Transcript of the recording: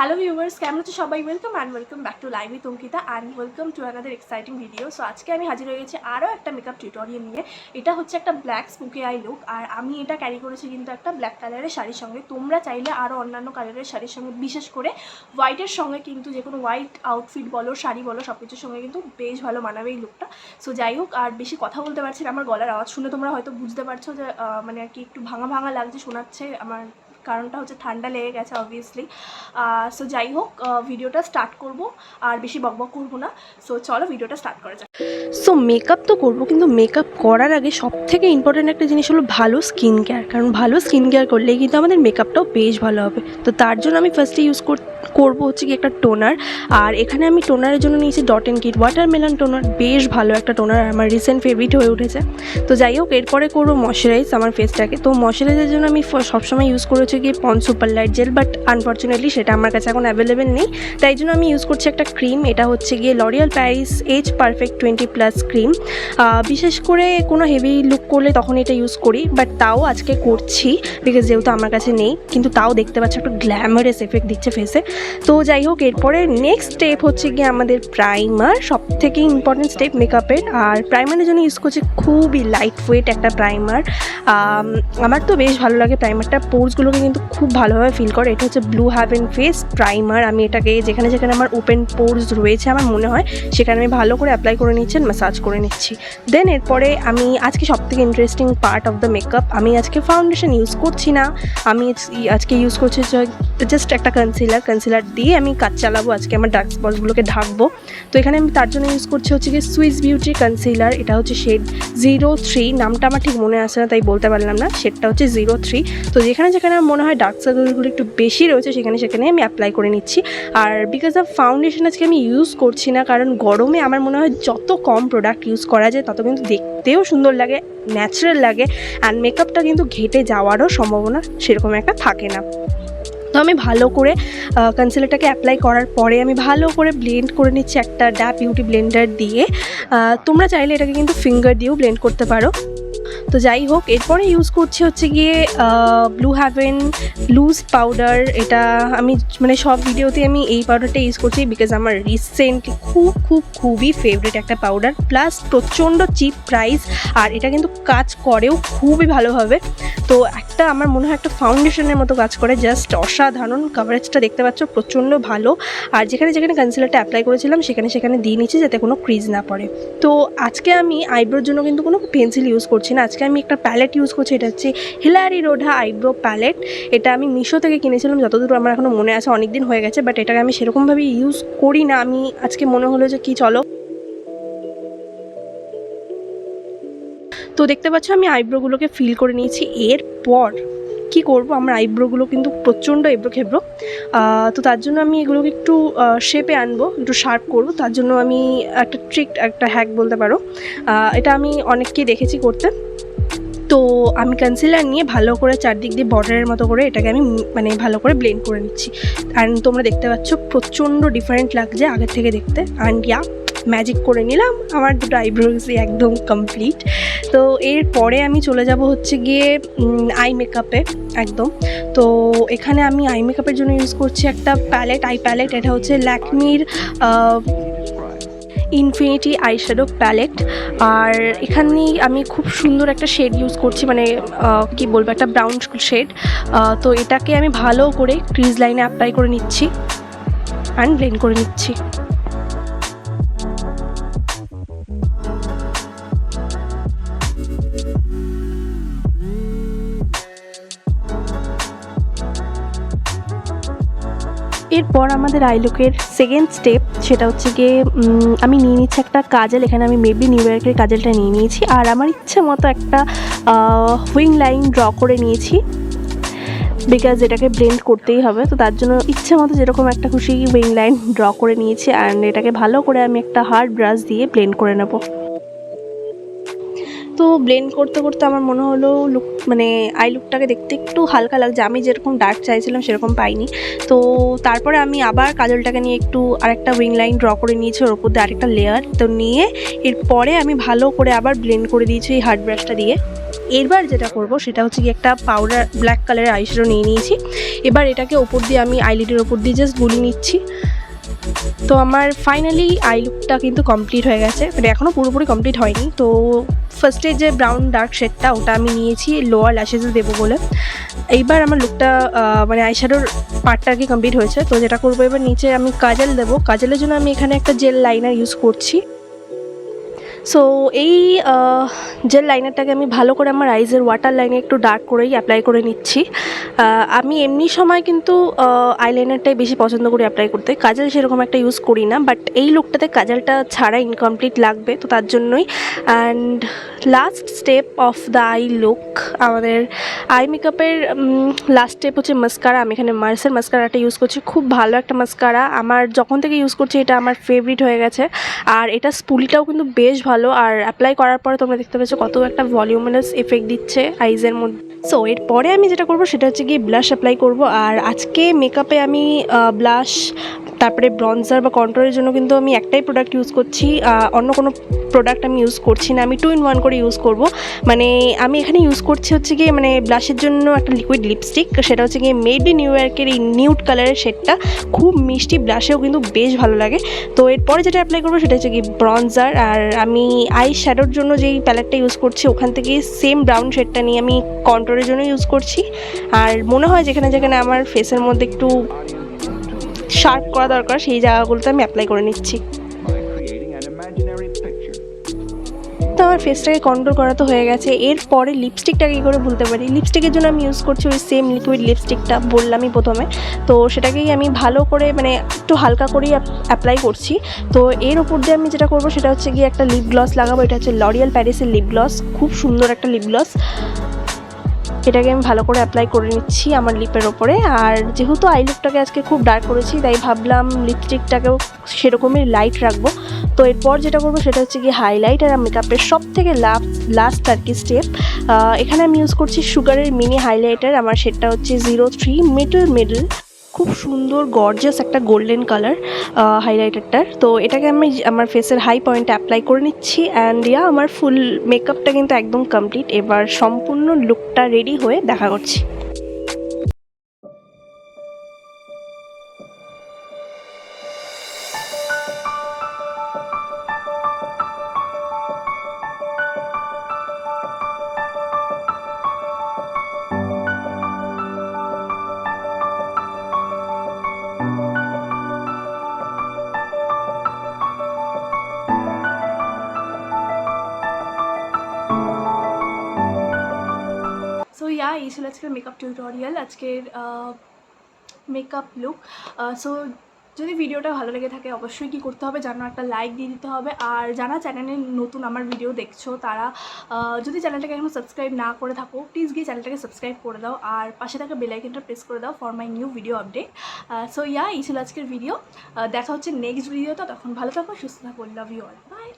Hello viewers, কেমন আছো সবাই? Welcome back to live with Ankita and welcome to another exciting video. So আজকে আমি হাজির হয়ে গেছি আরও একটা মেকআপ টিউটোরিয়াল নিয়ে। এটা হচ্ছে একটা ব্ল্যাক স্মোকি আই লুক, আর আমি এটা ক্যারি করেছি কিন্তু একটা ব্ল্যাক কালারের শাড়ির সঙ্গে। তোমরা চাইলে আরও অন্যান্য কালারের শাড়ির সঙ্গে, বিশেষ করে হোয়াইটের সঙ্গে কিন্তু যে কোনো হোয়াইট আউটফিট বলো, শাড়ি বলো, সব কিছুর সঙ্গে কিন্তু বেশ ভালো মানাবে এই লুকটা। সো যাই হোক, আর বেশি কথা বলতে পারছি না, আমার গলার আওয়াজ শুনে তোমরা হয়তো বুঝতে পারছো যে মানে আর কি একটু ভাঙা ভাঙা লাগছে শোনাচ্ছে। আমার কারণটা হচ্ছে ঠান্ডা লেগে গেছে অবভিয়াসলি। সো যাই হোক, ভিডিওটা স্টার্ট করব, আর বেশি বকবক করবো না। সো চলো ভিডিওটা স্টার্ট করা যাক। সো মেকআপ তো করবো, কিন্তু মেকআপ করার আগে সবথেকে ইম্পর্ট্যান্ট একটা জিনিস হলো ভালো স্কিন কেয়ার। কারণ ভালো স্কিন কেয়ার করলেই কিন্তু আমাদের মেকআপটাও বেশ ভালো হবে। তো তার জন্য আমি ফার্স্টে করবো হচ্ছে কি একটা টোনার। আর এখানে আমি টোনারের জন্য নিয়েছি dot and kit watermelon toner. বেশ ভালো একটা টোনার, আমার রিসেন্ট ফেভারিট হয়ে উঠেছে। তো যাই হোক, এরপরে করবো ময়শ্চারাইজ আমার ফেসটাকে। তো ময়শ্চারাইজের জন্য আমি সবসময় ইউজ করেছি কি Pond's super light gel, but unfortunately সেটা আমার কাছে এখন অ্যাভেলেবেল নেই। তাই জন্য আমি ইউজ করছি একটা ক্রিম। এটা হচ্ছে গিয়ে L'Oreal Paris age perfect 20+ cream. বিশেষ করে কোনো হেভি লুক করলে তখন এটা ইউজ করি, বাট তাও আজকে করছি বিকজ যেহেতু আমার কাছে নেই। কিন্তু তাও দেখতে পাচ্ছি একটা গ্ল্যামারাস এফেক্ট দিচ্ছে ফেসে। তো যাই হোক, এরপরে নেক্সট স্টেপ হচ্ছে গিয়ে আমাদের প্রাইমার, সব থেকে ইম্পর্টেন্ট স্টেপ মেকআপের। আর প্রাইমারের জন্য ইউজ করছি খুবই লাইট ওয়েট একটা প্রাইমার। আমার তো বেশ ভালো লাগে প্রাইমারটা, পোর্সগুলোকে কিন্তু খুব ভালোভাবে ফিল করে। এটা হচ্ছে ব্লু হ্যাভেন ফেস প্রাইমার। আমি এটাকে যেখানে যেখানে আমার ওপেন পোর্স রয়েছে আমার মনে হয় সেখানে আমি ভালো করে অ্যাপ্লাই করে নিচ্ছি, ম্যাসাজ করে নিচ্ছি। দেন এরপরে আমি আজকে সবথেকে interesting part of the makeup, আমি আজকে ফাউন্ডেশন ইউজ করছি না। আমি আজকে ইউজ করছি জাস্ট একটা কনসিলার দিয়ে আমি কাজ চালাবো। আজকে আমার ডার্ক স্পটসগুলোকে ঢাকবো। তো এখানে আমি তার জন্য ইউজ করছি হচ্ছে কি সুইস বিউটি কনসিলার। এটা হচ্ছে শেড 03, নামটা আমার ঠিক মনে আসে না তাই বলতে পারলাম না। শেডটা হচ্ছে 03। তো যেখানে যেখানে আমার মনে হয় ডার্ক সার্কেলগুলো একটু বেশি রয়েছে সেখানে সেখানে আমি অ্যাপ্লাই করে নিচ্ছি। আর বিকজ অফ ফাউন্ডেশন আজকে আমি ইউজ করছি না, কারণ গরমে আমার মনে হয় যত কম প্রোডাক্ট ইউজ করা যায় তত কিন্তু দেখতেও সুন্দর লাগে, ন্যাচারাল লাগে, অ্যান্ড মেকআপটা কিন্তু ঘেটে যাওয়ারও সম্ভাবনা সেরকম একটা থাকে না। তো আমি ভালো করে কনসিলারটাকে অ্যাপ্লাই করার পরে আমি ভালো করে ব্লেন্ড করে নিচ্ছি একটা ড্যাপ বিউটি ব্লেন্ডার দিয়ে। তোমরা চাইলে এটাকে কিন্তু ফিঙ্গার দিয়েও ব্লেন্ড করতে পারো। তো যাই হোক, এরপরে ইউজ করছি হচ্ছে গিয়ে ব্লু হ্যাভেন লুজ পাউডার। এটা আমি মানে সব ভিডিওতে আমি এই পাউডারটা ইউজ করছি বিকজ আমার রিসেন্টলি খুবই ফেভারিট একটা পাউডার, প্লাস প্রচণ্ড চিপ প্রাইস, আর এটা কিন্তু কাজ করেও খুবই ভালোভাবে। তো একটা আমার মনে হয় একটা ফাউন্ডেশনের মতো কাজ করে, জাস্ট অসাধারণ। কভারেজটা দেখতে পাচ্ছ প্রচণ্ড ভালো। আর যেখানে যেখানে কনসিলারটা অ্যাপ্লাই করেছিলাম সেখানে সেখানে দিয়ে নিচ্ছি যাতে কোনো ক্রিজ না পড়ে। তো আজকে আমি আইব্রোর জন্য কিন্তু কোনো পেন্সিল ইউজ করছি না। আজকে আমি একটা প্যালেট ইউজ করছি। এটা হচ্ছে হিলারি রোডা আইব্রো প্যালেট। এটা আমি মিশো থেকে কিনেছিলাম, যতদূর আমার এখনও মনে আছে, অনেক দিন হয়ে গেছে, বাট এটাকে আমি সেরকমভাবে ইউজ করি না। আমি আজকে মনে হলো যে কি চলো। তো দেখতে পাচ্ছ আমি আইব্রোগুলোকে ফিল করে নিয়েছি। এরপর কি করব, আমার আইব্রোগুলো কিন্তু প্রচণ্ড এবড়ো খেবড়ো। তো তার জন্য আমি এগুলোকে একটু শেপে আনবো, একটু শার্প করব। তার জন্য আমি একটা ট্রিক, একটা হ্যাক বলতে পারো, এটা আমি অনেককেই দেখেছি করতে। তো আমি কনসিলার নিয়ে ভালো করে চারদিক দিয়ে বর্ডারের মতো করে এটাকে আমি মানে ভালো করে ব্লেন্ড করে নিচ্ছি। অ্যান্ড তোমরা দেখতে পাচ্ছ প্রচণ্ড ডিফারেন্ট লাগছে আগের থেকে দেখতে। অ্যান্ড ম্যাজিক করে নিলাম, আমার দুটো আইব্রোজই একদম কমপ্লিট। তো এরপরে আমি চলে যাব হচ্ছে গিয়ে আই মেকআপে একদম। তো এখানে আমি আই মেকআপের জন্য ইউজ করছি একটা আই প্যালেট। এটা হচ্ছে ল্যাকমির ইনফিনিটি আইশ্যাডো প্যালেট। আর এখানে আমি খুব সুন্দর একটা শেড ইউজ করছি, মানে কি বলবো, একটা ব্রাউন শেড। তো এটাকে আমি ভালো করে ক্রিজ লাইনে অ্যাপ্লাই করে নিচ্ছি অ্যান্ড ব্লেন্ড করে নিচ্ছি। এরপর আমাদের আইলুকের সেকেন্ড স্টেপ, সেটা হচ্ছে গিয়ে আমি নিয়ে নিচ্ছি একটা কাজল। এখানে আমি মেবি নিউ ইয়র্কের কাজলটা নিয়ে নিয়েছি, আর আমার ইচ্ছে মতো একটা উইং লাইন ড্র করে নিয়েছি বিকজ এটাকে ব্লেন্ড করতেই হবে। তো তার জন্য ইচ্ছে মতো যেরকম একটা খুশি উইং লাইন ড্র করে নিয়েছি, অ্যান্ড এটাকে ভালো করে আমি একটা হার্ড ব্রাশ দিয়ে ব্লেন্ড করে নেব। তো ব্লেন্ড করতে করতে আমার মনে হলো মানে আই লুকটাকে দেখতে একটু হালকা লাগছে, আমি যেরকম ডার্ক চাইছিলাম সেরকম পাইনি। তো তারপরে আমি আবার কাজলটাকে নিয়ে একটু আরেকটা উইং লাইন ড্র করে নিয়েছি, ওর উপর দিয়ে আরেকটা লেয়ার। তো নিয়ে এরপরে আমি ভালো করে আবার ব্লেন্ড করে দিয়েছি এই হার্ড ব্রাশটা দিয়ে। এবার যেটা করব সেটা হচ্ছে কি একটা পাউডার ব্ল্যাক কালারের আইশ্যাডো নিয়ে নিয়েছি। এবার এটাকে ওপর দিয়ে আমি আইলিডের ওপর দিয়ে জাস্ট বুলিয়ে নিচ্ছি। তো আমার ফাইনালি আই লুকটা কিন্তু কমপ্লিট হয়ে গেছে, মানে এখনও পুরোপুরি কমপ্লিট হয়নি। তো ফার্স্টে যে ব্রাউন ডার্ক শেডটা ওটা আমি নিয়েছি লোয়ার ল্যাশেসে দেবো বলে। এইবার আমার লুকটা মানে আইশ্যাডোর পার্টটা আর কি কমপ্লিট হয়েছে। তো যেটা করবো, এবার নিচে আমি কাজল দেবো। কাজলের জন্য আমি এখানে একটা জেল লাইনার ইউজ করছি। সো এই জেল লাইনারটাকে আমি ভালো করে আমার আইজের ওয়াটার লাইনে একটু ডার্ক করেই অ্যাপ্লাই করে নিচ্ছি। আমি এমনি সময় কিন্তু আইলাইনারটাই বেশি পছন্দ করি অ্যাপ্লাই করতে, কাজল সেরকম একটা ইউজ করি না। বাট এই লুকটাতে কাজলটা ছাড়া ইনকমপ্লিট লাগবে, তো তার জন্যই। And last step of the I look, আমাদের আই মেকআপের লাস্ট স্টেপ হচ্ছে মাস্কারা। আমি এখানে মার্সের মাস্কারাটা ইউজ করছি, খুব ভালো একটা মাস্কারা। আমার যখন থেকে ইউজ করছি এটা আমার ফেভারিট হয়ে গেছে। আর এটা স্পুলিটাও কিন্তু বেশ ভালো, আর অ্যাপ্লাই করার পরে তোমরা দেখতে পাচ্ছ কত একটা ভলিউমিনাস এফেক্ট দিচ্ছে আইজের মধ্যে। সো এরপরে আমি যেটা করবো সেটা হচ্ছে গিয়ে ব্লাশ অ্যাপ্লাই করব। আর আজকে মেকআপে আমি ব্লাশ, তারপরে ব্রনজার বা কন্ট্রোলের জন্য কিন্তু আমি একটাই প্রোডাক্ট ইউজ করছি, অন্য কোনো প্রোডাক্ট আমি ইউজ করছি না। আমি 2 in 1 করে ইউজ করব। মানে আমি এখানে ইউজ করছি হচ্ছে গিয়ে মানে ব্লাশের জন্য একটা লিকুইড লিপস্টিক, সেটা হচ্ছে গিয়ে মেড ইন নিউ ইয়র্কের এই নিউড কালারের শেডটা, খুব মিষ্টি, ব্লাশেও কিন্তু বেশ ভালো লাগে। তো এরপরে যেটা অ্যাপ্লাই করবো সেটা হচ্ছে গিয়ে ব্রনজার। আর আমি আই শ্যাডোর জন্য যেই প্যালেটটা ইউজ করছি ওখান থেকে সেম ব্রাউন শেডটা নিয়ে আমি কন্ট্রোলের জন্য ইউজ করছি। আর মনে হয় যেখানে যেখানে আমার ফেসের মধ্যে একটু শার্প করা দরকার সেই জায়গাগুলোতে আমি অ্যাপ্লাই করে নিচ্ছি। তো আমার ফেসটাকে কন্ট্রোল করা তো হয়ে গেছে। এরপরে লিপস্টিকটা কী করে ভুলতে পারি, লিপস্টিকের জন্য আমি ইউজ করছি ওই সেম লিকুইড লিপস্টিকটা বললামই প্রথমে। তো সেটাকেই আমি ভালো করে মানে একটু হালকা করেই অ্যাপ্লাই করছি। তো এর উপর দিয়ে আমি যেটা করবো সেটা হচ্ছে গিয়ে একটা লিপ গ্লস লাগাবো। এটা হচ্ছে লরিয়াল প্যারিসের লিপ গ্লস, খুব সুন্দর একটা লিপ গ্লস। এটাকে আমি ভালো করে অ্যাপ্লাই করে নিচ্ছি আমার লিপের ওপরে। আর যেহেতু আই লুকটাকে আজকে খুব ডার্ক করেছি, তাই ভাবলাম লিপস্টিকটাকেও সেরকমই লাইট রাখবো। তো এরপর যেটা করবো সেটা হচ্ছে কি হাইলাইট। আর মেকআপের সব থেকে লাস্ট আর কি স্টেপ, এখানে আমি ইউজ করছি সুগারের মিনি হাইলাইটার। আমার সেটা হচ্ছে 03 মিডল, খুব সুন্দর গর্জিয়াস একটা গোল্ডেন কালার হাইলাইটারটার। তো এটাকে আমি আমার ফেসের হাই পয়েন্টে অ্যাপ্লাই করে নিচ্ছি। অ্যান্ড আমার ফুল মেকআপটা কিন্তু একদম কমপ্লিট। এবার সম্পূর্ণ লুকটা রেডি হয়ে দেখা করছি। সো এই ছিল আজকের মেকআপ টিউটোরিয়াল, আজকের মেকআপ লুক। সো যদি ভিডিওটা ভালো লেগে থাকে অবশ্যই কী করতে হবে জানো, একটা লাইক দিয়ে দিতে হবে। আর যারা চ্যানেলে নতুন আমার ভিডিও দেখছো তারা যদি চ্যানেলটাকে এখনো সাবস্ক্রাইব না করে থাকো প্লিজ গিয়ে চ্যানেলটাকে সাবস্ক্রাইব করে দাও। আর পাশে থাকা বেল আইকনটা প্রেস করে দাও for my new video update. So এই ছিল আজকের ভিডিও। দেখা হচ্ছে নেক্সট ভিডিওতে, তখন ভালো থাকো, সুস্থ থাকো। Love you all, by.